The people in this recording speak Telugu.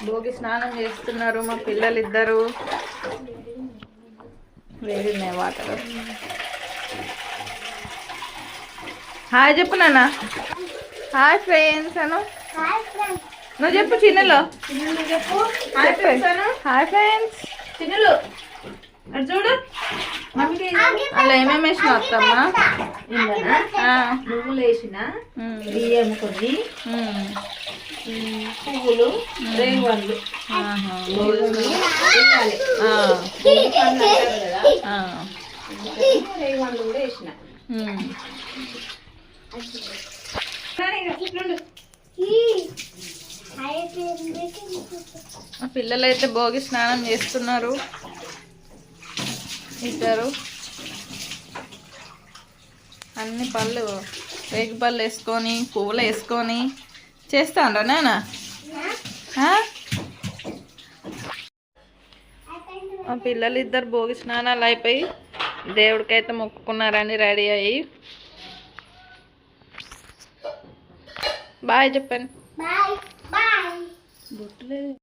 భోగి స్నానం చేస్తున్నారు మా పిల్లలు ఇద్దరు. వేడిన్నాయి వాటర్. హాయ్ చెప్పు నాన్న. హాయ్ ఫ్రెండ్స్ అను. నువ్వు చెప్పు చిన్నలో. Hi friends చిన్నలు. అది చూడు అలా ఏమేమి వేసిన వస్తామా. నువ్వులు వేసిన, బియ్యం కొన్ని, పువ్వులు, రేగుపండ్లు రేగుపండ్లు కూడా వేసిన. పిల్లలు అయితే భోగి స్నానం చేస్తున్నారు ఇద్దరు. అన్ని పళ్ళు రేగి పళ్ళు వేసుకొని పువ్వులు వేసుకొని చేస్తాండ్రా నాన్న. మా పిల్లలు ఇద్దరు భోగి స్నానాలు అయిపోయి దేవుడికైతే మొక్కుకున్నారని రెడీ అయ్యి. బాయ్ చెప్పండి.